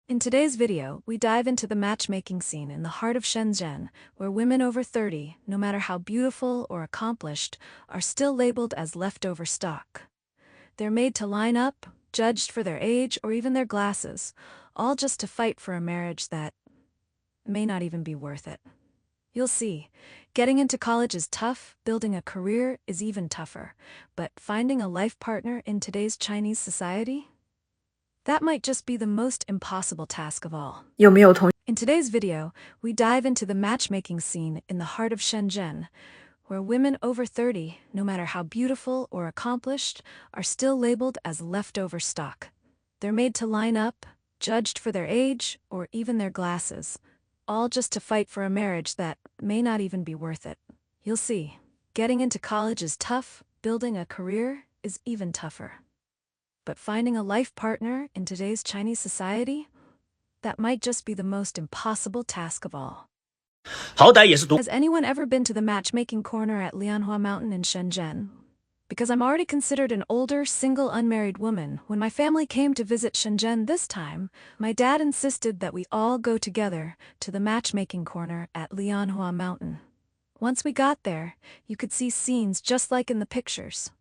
In today's video, we dive into the matchmaking scene in the heart of Shenzhen, where women over 30, no matter how beautiful or accomplished, are still labeled as leftover stock. They're made to line up, judged for their age or even their glasses, all just to fight for a marriage that may not even be worth it. You'll see, getting into college is tough, building a career is even tougher, but finding a life partner in today's Chinese society? That might just be the most impossible task of all. 有没有同 In today's video, we dive into the matchmaking scene in the heart of Shenzhen, where women over 30, no matter how beautiful or accomplished, are still labeled as leftover stock. They're made to line up, judged for their age or even their glasses, all just to fight for a marriage that may not even be worth it. You'll see, getting into college is tough, building a career is even tougher. But finding a life partner in today's Chinese society? That might just be the most impossible task of all. 好歹也是读 Has anyone ever been to the matchmaking corner at Lianhua Mountain in Shenzhen? Because I'm already considered an older, single, unmarried woman, when my family came to visit Shenzhen this time, my dad insisted that we all go together to the matchmaking corner at Lianhua Mountain. Once we got there, you could see scenes just like in the pictures.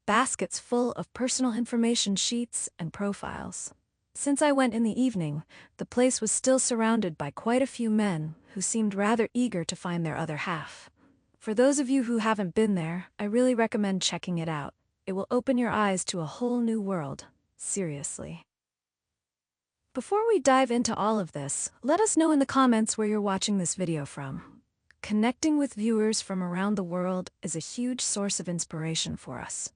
Baskets full of personal information sheets and profiles. Since I went in the evening, the place was still surrounded by quite a few men who seemed rather eager to find their other half. For those of you who haven't been there, I really recommend checking it out. It will open your eyes to a whole new world. Seriously. Before we dive into all of this, let us know in the comments where you're watching this video from. Connecting with viewers from around the world is a huge source of inspiration for us.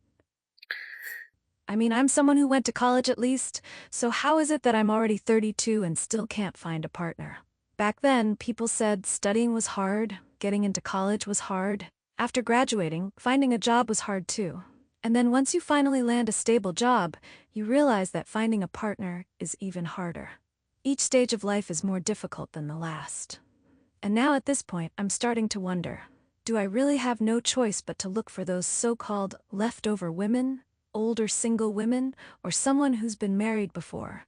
I mean, I'm someone who went to college at least, so how is it that I'm already 32 and still can't find a partner? Back then, people said studying was hard, getting into college was hard. After graduating, finding a job was hard too. And then once you finally land a stable job, you realize that finding a partner is even harder. Each stage of life is more difficult than the last. And now at this point, I'm starting to wonder, do I really have no choice but to look for those so-called leftover women? Older single women, or someone who's been married before?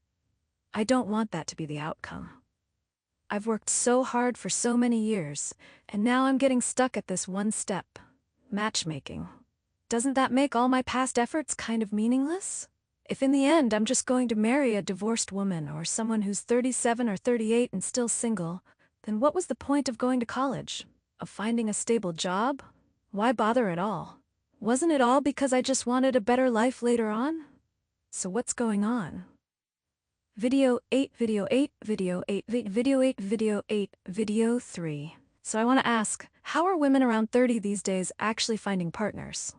I don't want that to be the outcome. I've worked so hard for so many years, and now I'm getting stuck at this one step: matchmaking. Doesn't that make all my past efforts kind of meaningless? If in the end I'm just going to marry a divorced woman or someone who's 37 or 38 and still single, then what was the point of going to college? Of finding a stable job? Why bother at all? Wasn't it all because I just wanted a better life later on? So what's going on? Video 8, Video 8, Video 8, Video 8, Video 8, Video 3. So I want to ask, how are women around 30 these days actually finding partners?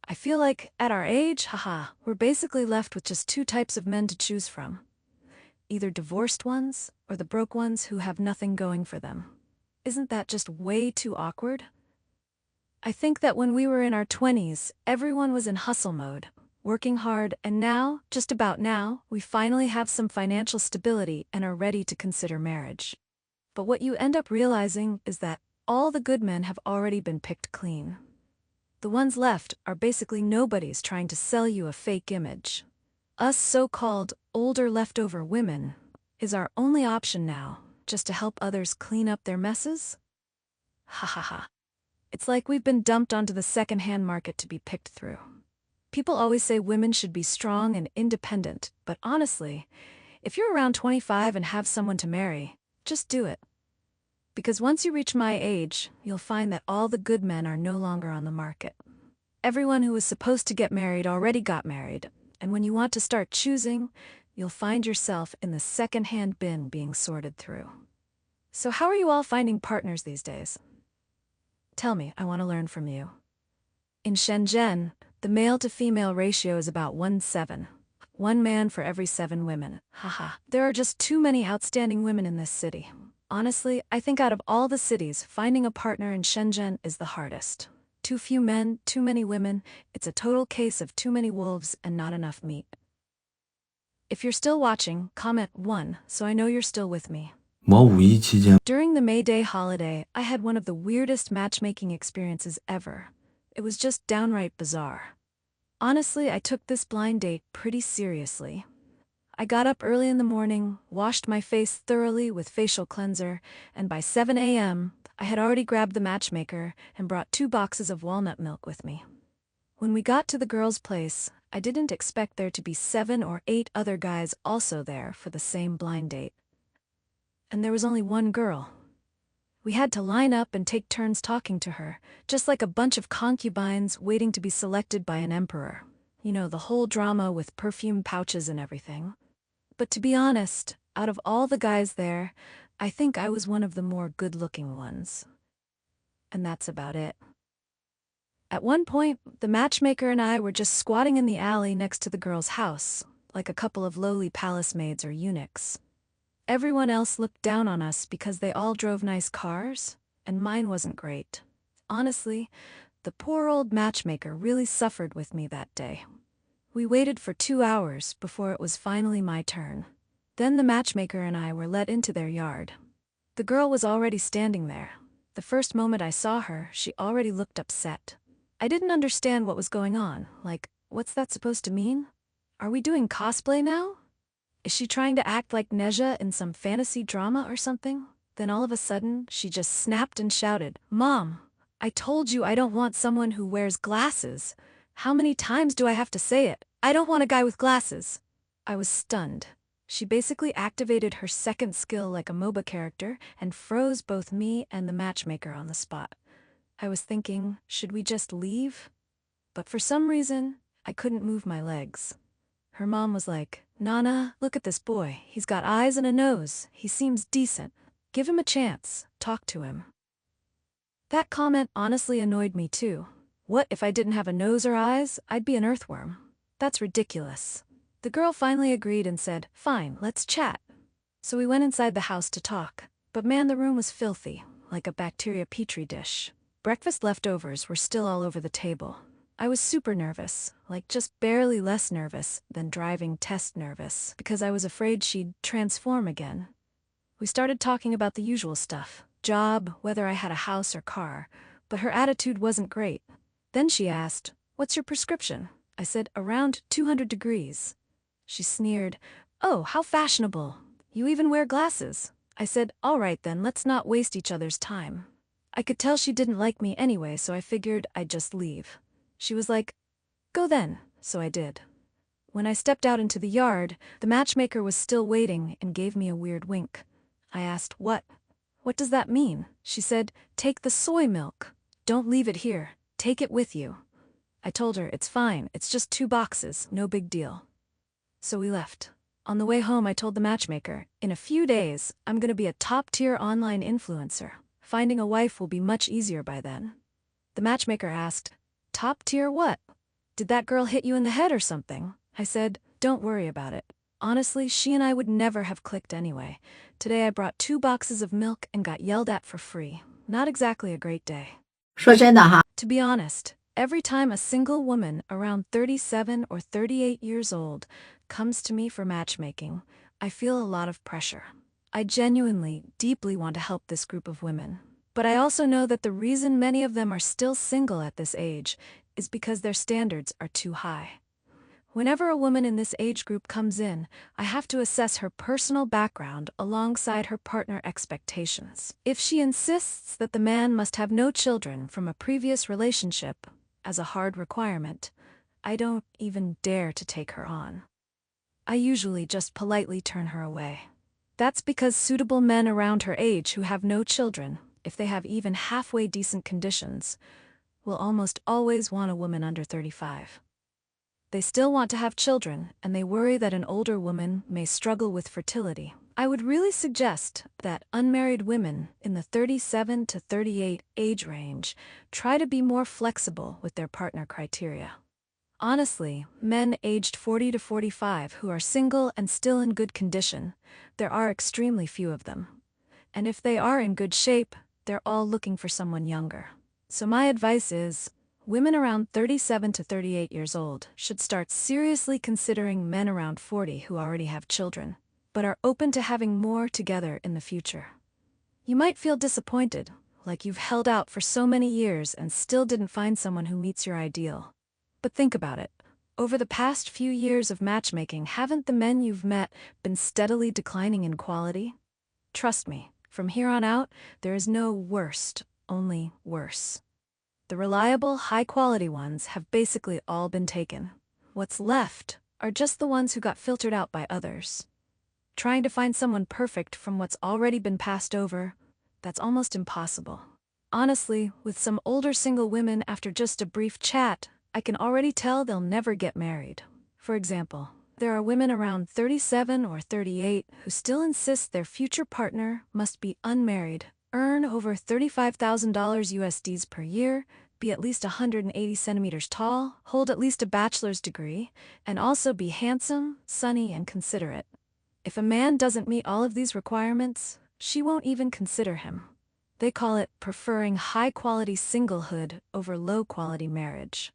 I feel like, at our age, we're basically left with just two types of men to choose from. Either divorced ones, or the broke ones who have nothing going for them. Isn't that just way too awkward? I think that when we were in our 20s, everyone was in hustle mode, working hard, and now, just about now, we finally have some financial stability and are ready to consider marriage. But what you end up realizing is that all the good men have already been picked clean. The ones left are basically nobodies trying to sell you a fake image. Us so-called older leftover women is our only option now, just to help others clean up their messes? Ha ha ha. It's like we've been dumped onto the second-hand market to be picked through. People always say women should be strong and independent, but honestly, if you're around 25 and have someone to marry, just do it. Because once you reach my age, you'll find that all the good men are no longer on the market. Everyone who was supposed to get married already got married, and when you want to start choosing, you'll find yourself in the second-hand bin being sorted through. So how are you all finding partners these days? Tell me, I want to learn from you. In Shenzhen, the male-to-female ratio is about 1:7. One man for every 7 women. Haha. There are just too many outstanding women in this city. Honestly, I think out of all the cities, finding a partner in Shenzhen is the hardest. Too few men, too many women. It's a total case of too many wolves and not enough meat. If you're still watching, comment 1, so I know you're still with me. 某五一期间， During the May Day holiday, I had one of the weirdest matchmaking experiences ever. It was just downright bizarre. Honestly, I took this blind date pretty seriously. I got up early in the morning, washed my face thoroughly with facial cleanser, and by 7 a.m., I had already grabbed the matchmaker and brought 2 boxes of walnut milk with me. When we got to the girls' place, I didn't expect there to be 7 or 8 other guys also there for the same blind date. And there was only one girl. We had to line up and take turns talking to her, just like a bunch of concubines waiting to be selected by an emperor. You know, the whole drama with perfume pouches and everything. But to be honest, out of all the guys there, I think I was one of the more good-looking ones. And that's about it. At one point, the matchmaker and I were just squatting in the alley next to the girl's house, like a couple of lowly palace maids or eunuchs. Everyone else looked down on us because they all drove nice cars, and mine wasn't great. Honestly, the poor old matchmaker really suffered with me that day. We waited for 2 hours before it was finally my turn. Then the matchmaker and I were let into their yard. The girl was already standing there. The first moment I saw her, she already looked upset. I didn't understand what was going on. Like, what's that supposed to mean? Are we doing cosplay now? Is she trying to act like Neja in some fantasy drama or something? Then all of a sudden, she just snapped and shouted, "Mom, I told you I don't want someone who wears glasses. How many times do I have to say it? I don't want a guy with glasses." I was stunned. She basically activated her second skill like a MOBA character and froze both me and the matchmaker on the spot. I was thinking, should we just leave? But for some reason, I couldn't move my legs. Her mom was like, "Nana, look at this boy. He's got eyes and a nose. He seems decent. Give him a chance. Talk to him." That comment honestly annoyed me too. What if I didn't have a nose or eyes? I'd be an earthworm. That's ridiculous. The girl finally agreed and said, "Fine, let's chat." So we went inside the house to talk. But man, the room was filthy, like a bacteria petri dish. Breakfast leftovers were still all over the table. I was super nervous, like just barely less nervous than driving test nervous, because I was afraid she'd transform again. We started talking about the usual stuff, job, whether I had a house or car, but her attitude wasn't great. Then she asked, "What's your prescription?" I said, "Around 200 degrees. She sneered, "Oh, how fashionable. You even wear glasses." I said, "All right then, let's not waste each other's time." I could tell she didn't like me anyway, so I figured I'd just leave. She was like, "Go then," so I did. When I stepped out into the yard, the matchmaker was still waiting and gave me a weird wink. I asked, "What? What does that mean?" She said, "Take the soy milk. Don't leave it here. Take it with you." I told her, "It's fine, it's just 2 boxes, no big deal." So we left. On the way home, I told the matchmaker, "In a few days, I'm gonna be a top-tier online influencer. Finding a wife will be much easier by then." The matchmaker asked, "Top-tier what? Did that girl hit you in the head or something?" I said, "Don't worry about it. Honestly, she and I would never have clicked anyway. Today I brought 2 boxes of milk and got yelled at for free. Not exactly a great day." 说真的哈， To be honest, every time a single woman around 37 or 38 years old comes to me for matchmaking, I feel a lot of pressure. I genuinely, deeply want to help this group of women. But I also know that the reason many of them are still single at this age is because their standards are too high. Whenever a woman in this age group comes in, I have to assess her personal background alongside her partner expectations. If she insists that the man must have no children from a previous relationship as a hard requirement, I don't even dare to take her on. I usually just politely turn her away. That's because suitable men around her age who have no children, if they have even halfway decent conditions, will almost always want a woman under 35. They still want to have children, and they worry that an older woman may struggle with fertility. I would really suggest that unmarried women in the 37 to 38 age range try to be more flexible with their partner criteria. Honestly, men aged 40 to 45 who are single and still in good condition, there are extremely few of them. And if they are in good shape, they're all looking for someone younger. So my advice is, women around 37 to 38 years old should start seriously considering men around 40 who already have children, but are open to having more together in the future. You might feel disappointed, like you've held out for so many years and still didn't find someone who meets your ideal. But think about it. Over the past few years of matchmaking, haven't the men you've met been steadily declining in quality? Trust me, from here on out, there is no worst, only worse. The reliable, high-quality ones have basically all been taken. What's left are just the ones who got filtered out by others. Trying to find someone perfect from what's already been passed over, that's almost impossible. Honestly, with some older single women after just a brief chat, I can already tell they'll never get married. For example, there are women around 37 or 38 who still insist their future partner must be unmarried, earn over $35,000 USDs per year, be at least 180 centimeters tall, hold at least a bachelor's degree, and also be handsome, sunny, and considerate. If a man doesn't meet all of these requirements, she won't even consider him. They call it preferring high-quality singlehood over low-quality marriage.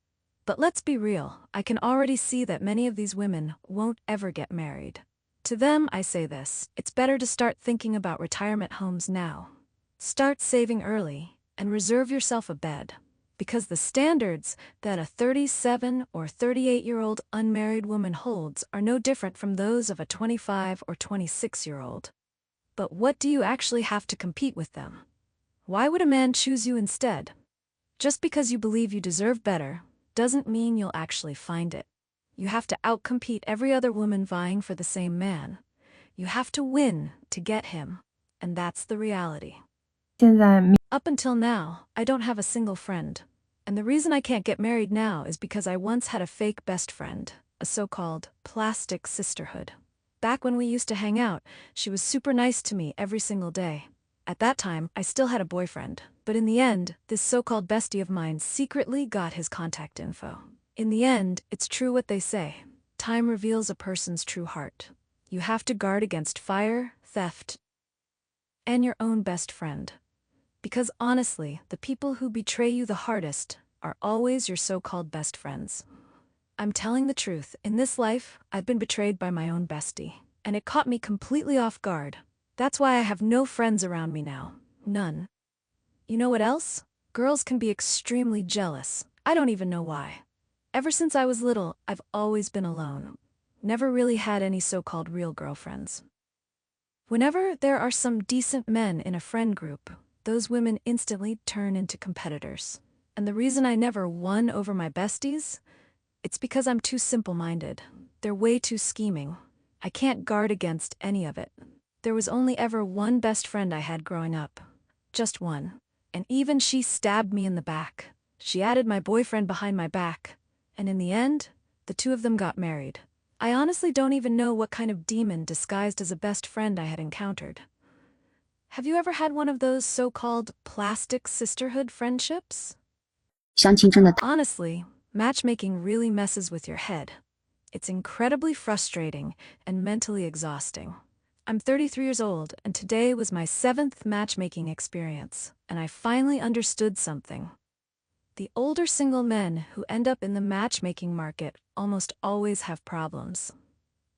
But let's be real, I can already see that many of these women won't ever get married. To them, I say this: it's better to start thinking about retirement homes now. Start saving early and reserve yourself a bed. Because the standards that a 37 or 38-year-old unmarried woman holds are no different from those of a 25 or 26-year-old. But what do you actually have to compete with them? Why would a man choose you instead? Just because you believe you deserve better doesn't mean you'll actually find it. You have to outcompete every other woman vying for the same man. You have to win to get him, and that's the reality. Up until now, I don't have a single friend. And the reason I can't get married now is because I once had a fake best friend, a so-called plastic sisterhood. Back when we used to hang out, she was super nice to me every single day. At that time, I still had a boyfriend, but in the end, this so-called bestie of mine secretly got his contact info. In the end, it's true what they say. Time reveals a person's true heart. You have to guard against fire, theft, and your own best friend. Because honestly, the people who betray you the hardest are always your so-called best friends. I'm telling the truth, in this life, I've been betrayed by my own bestie, and it caught me completely off guard. That's why I have no friends around me now. None. You know what else? Girls can be extremely jealous. I don't even know why. Ever since I was little, I've always been alone. Never really had any so-called real girlfriends. Whenever there are some decent men in a friend group, those women instantly turn into competitors. And the reason I never won over my besties? It's because I'm too simple-minded. They're way too scheming. I can't guard against any of it. There was only ever one best friend I had growing up. Just one. And even she stabbed me in the back. She added my boyfriend behind my back. And in the end, the two of them got married. I honestly don't even know what kind of demon disguised as a best friend I had encountered. Have you ever had one of those so-called plastic sisterhood friendships? Honestly, matchmaking really messes with your head. It's incredibly frustrating and mentally exhausting. I'm 33 years old, and today was my 7th matchmaking experience, and I finally understood something. The older single men who end up in the matchmaking market almost always have problems.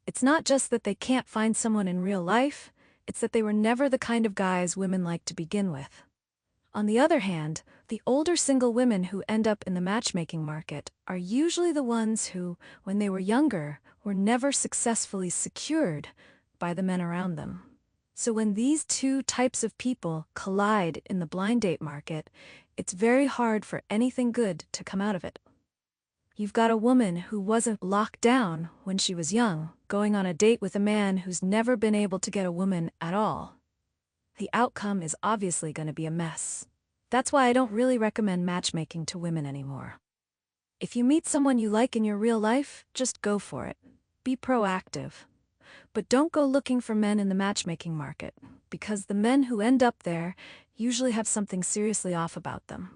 It's not just that they can't find someone in real life, it's that they were never the kind of guys women like to begin with. On the other hand, the older single women who end up in the matchmaking market are usually the ones who, when they were younger, were never successfully secured by the men around them. So when these two types of people collide in the blind date market, it's very hard for anything good to come out of it. You've got a woman who wasn't locked down when she was young, going on a date with a man who's never been able to get a woman at all. The outcome is obviously going to be a mess. That's why I don't really recommend matchmaking to women anymore. If you meet someone you like in your real life, just go for it. Be proactive. But don't go looking for men in the matchmaking market, because the men who end up there usually have something seriously off about them.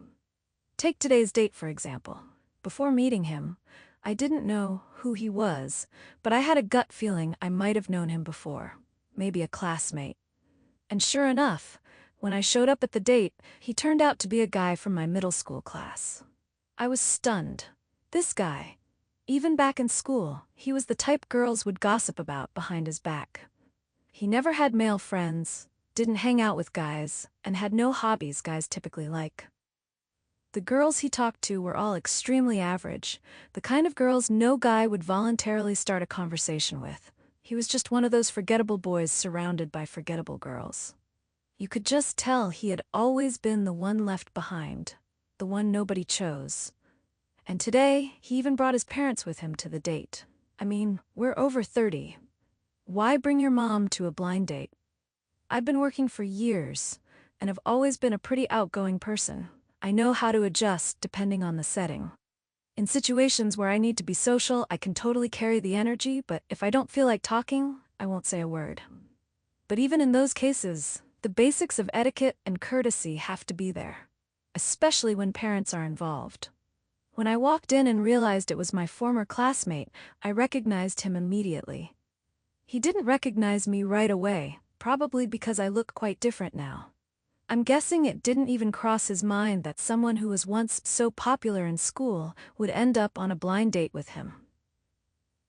Take today's date, for example. Before meeting him, I didn't know who he was, but I had a gut feeling I might have known him before, maybe a classmate. And sure enough, when I showed up at the date, he turned out to be a guy from my middle school class. I was stunned. This guy, even back in school, he was the type girls would gossip about behind his back. He never had male friends, didn't hang out with guys, and had no hobbies guys typically like. The girls he talked to were all extremely average, the kind of girls no guy would voluntarily start a conversation with. He was just one of those forgettable boys surrounded by forgettable girls. You could just tell he had always been the one left behind, the one nobody chose. And today, he even brought his parents with him to the date. I mean, we're over 30. Why bring your mom to a blind date? I've been working for years, and have always been a pretty outgoing person. I know how to adjust depending on the setting. In situations where I need to be social, I can totally carry the energy, but if I don't feel like talking, I won't say a word. But even in those cases, the basics of etiquette and courtesy have to be there, especially when parents are involved. When I walked in and realized it was my former classmate, I recognized him immediately. He didn't recognize me right away, probably because I look quite different now. I'm guessing it didn't even cross his mind that someone who was once so popular in school would end up on a blind date with him.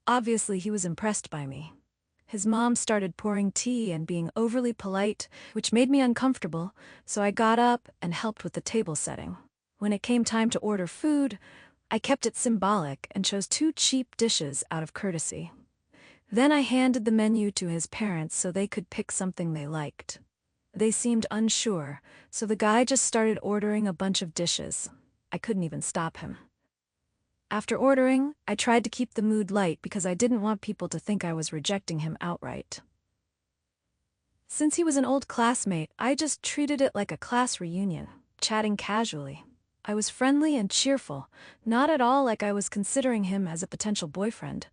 Obviously, he was impressed by me. His mom started pouring tea and being overly polite, which made me uncomfortable, so I got up and helped with the table setting. When it came time to order food, I kept it symbolic and chose 2 cheap dishes out of courtesy. Then I handed the menu to his parents so they could pick something they liked. They seemed unsure, so the guy just started ordering a bunch of dishes. I couldn't even stop him. After ordering, I tried to keep the mood light because I didn't want people to think I was rejecting him outright. Since he was an old classmate, I just treated it like a class reunion, chatting casually. I was friendly and cheerful, not at all like I was considering him as a potential boyfriend.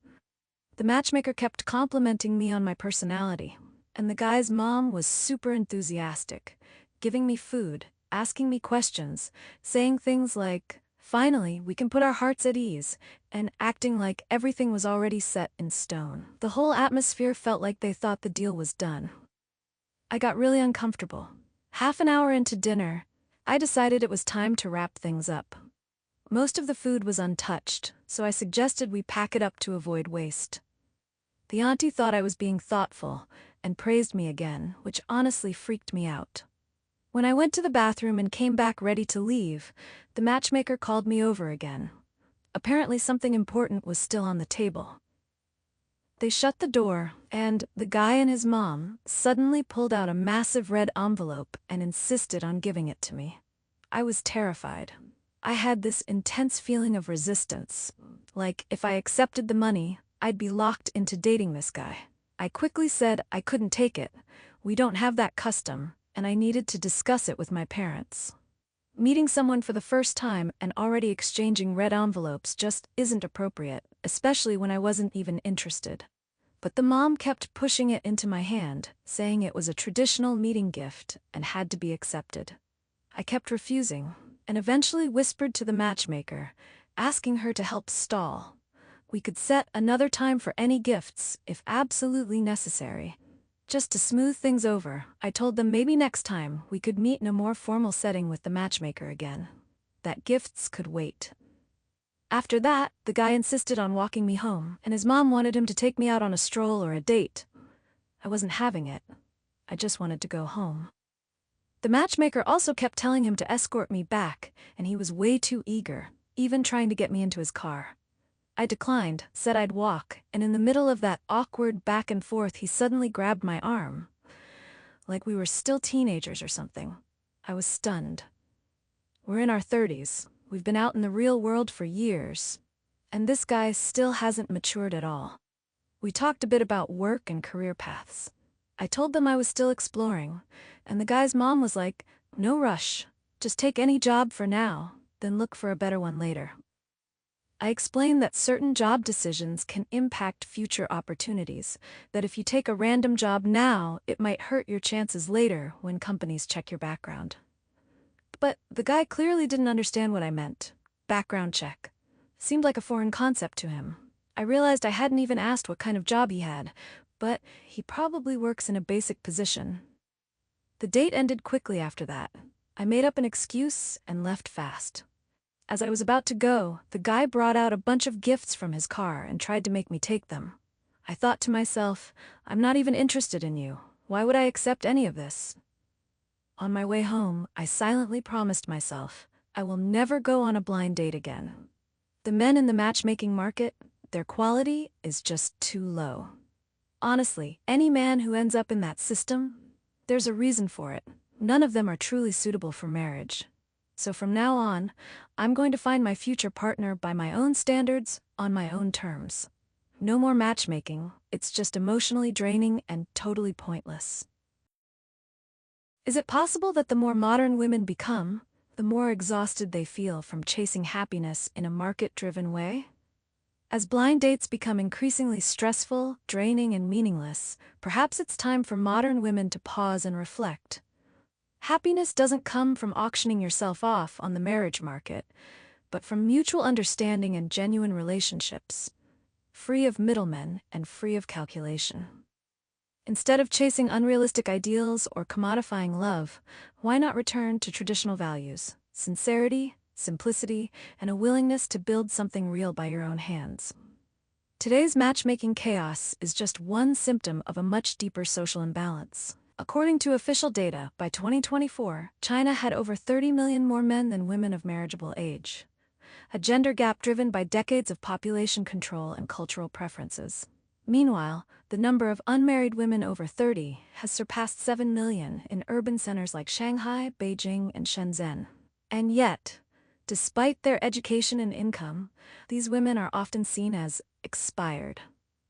The matchmaker kept complimenting me on my personality, and the guy's mom was super enthusiastic, giving me food, asking me questions, saying things like, "Finally, we can put our hearts at ease," and acting like everything was already set in stone. The whole atmosphere felt like they thought the deal was done. I got really uncomfortable. Half an hour into dinner, I decided it was time to wrap things up. Most of the food was untouched, so I suggested we pack it up to avoid waste. The auntie thought I was being thoughtful and praised me again, which honestly freaked me out. When I went to the bathroom and came back ready to leave, the matchmaker called me over again. Apparently something important was still on the table. They shut the door, and the guy and his mom suddenly pulled out a massive red envelope and insisted on giving it to me. I was terrified. I had this intense feeling of resistance, like if I accepted the money, I'd be locked into dating this guy. I quickly said I couldn't take it. We don't have that custom, and I needed to discuss it with my parents. Meeting someone for the first time and already exchanging red envelopes just isn't appropriate, especially when I wasn't even interested. But the mom kept pushing it into my hand, saying it was a traditional meeting gift and had to be accepted. I kept refusing, and eventually whispered to the matchmaker, asking her to help stall. We could set another time for any gifts, if absolutely necessary. Just to smooth things over, I told them maybe next time we could meet in a more formal setting with the matchmaker again. That gifts could wait. After that, the guy insisted on walking me home, and his mom wanted him to take me out on a stroll or a date. I wasn't having it. I just wanted to go home. The matchmaker also kept telling him to escort me back, and he was way too eager, even trying to get me into his car. I declined, said I'd walk, and in the middle of that awkward back and forth he suddenly grabbed my arm. Like we were still teenagers or something. I was stunned. We're in our 30s, we've been out in the real world for years, and this guy still hasn't matured at all. We talked a bit about work and career paths. I told them I was still exploring, and the guy's mom was like, "No rush, just take any job for now, then look for a better one later." I explained that certain job decisions can impact future opportunities, that if you take a random job now, it might hurt your chances later when companies check your background. But the guy clearly didn't understand what I meant. Background check. Seemed like a foreign concept to him. I realized I hadn't even asked what kind of job he had, but he probably works in a basic position. The date ended quickly after that. I made up an excuse and left fast. As I was about to go, the guy brought out a bunch of gifts from his car and tried to make me take them. I thought to myself, I'm not even interested in you. Why would I accept any of this? On my way home, I silently promised myself I will never go on a blind date again. The men in the matchmaking market, their quality is just too low. Honestly, any man who ends up in that system, there's a reason for it. None of them are truly suitable for marriage. So from now on, I'm going to find my future partner by my own standards, on my own terms. No more matchmaking, it's just emotionally draining and totally pointless. Is it possible that the more modern women become, the more exhausted they feel from chasing happiness in a market-driven way? As blind dates become increasingly stressful, draining, and meaningless, perhaps it's time for modern women to pause and reflect. Happiness doesn't come from auctioning yourself off on the marriage market, but from mutual understanding and genuine relationships, free of middlemen and free of calculation. Instead of chasing unrealistic ideals or commodifying love, why not return to traditional values, sincerity, simplicity, and a willingness to build something real by your own hands? Today's matchmaking chaos is just one symptom of a much deeper social imbalance. According to official data, by 2024, China had over 30 million more men than women of marriageable age, a gender gap driven by decades of population control and cultural preferences. Meanwhile, the number of unmarried women over 30 has surpassed 7 million in urban centers like Shanghai, Beijing, and Shenzhen. And yet, despite their education and income, these women are often seen as expired.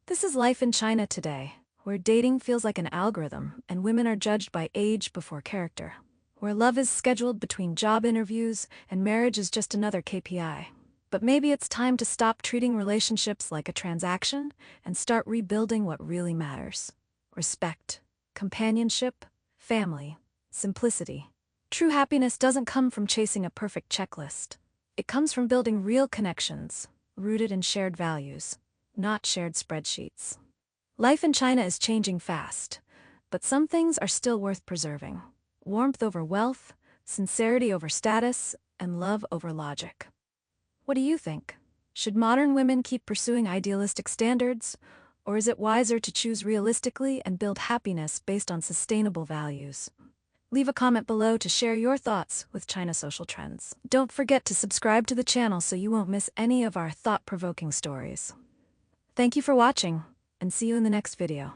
This is life in China today, where dating feels like an algorithm and women are judged by age before character, where love is scheduled between job interviews and marriage is just another KPI. But maybe it's time to stop treating relationships like a transaction and start rebuilding what really matters: respect, companionship, family, simplicity. True happiness doesn't come from chasing a perfect checklist. It comes from building real connections, rooted in shared values, not shared spreadsheets. Life in China is changing fast, but some things are still worth preserving: warmth over wealth, sincerity over status, and love over logic. What do you think? Should modern women keep pursuing idealistic standards, or is it wiser to choose realistically and build happiness based on sustainable values? Leave a comment below to share your thoughts with China Social Trends. Don't forget to subscribe to the channel so you won't miss any of our thought-provoking stories. Thank you for watching, and see you in the next video.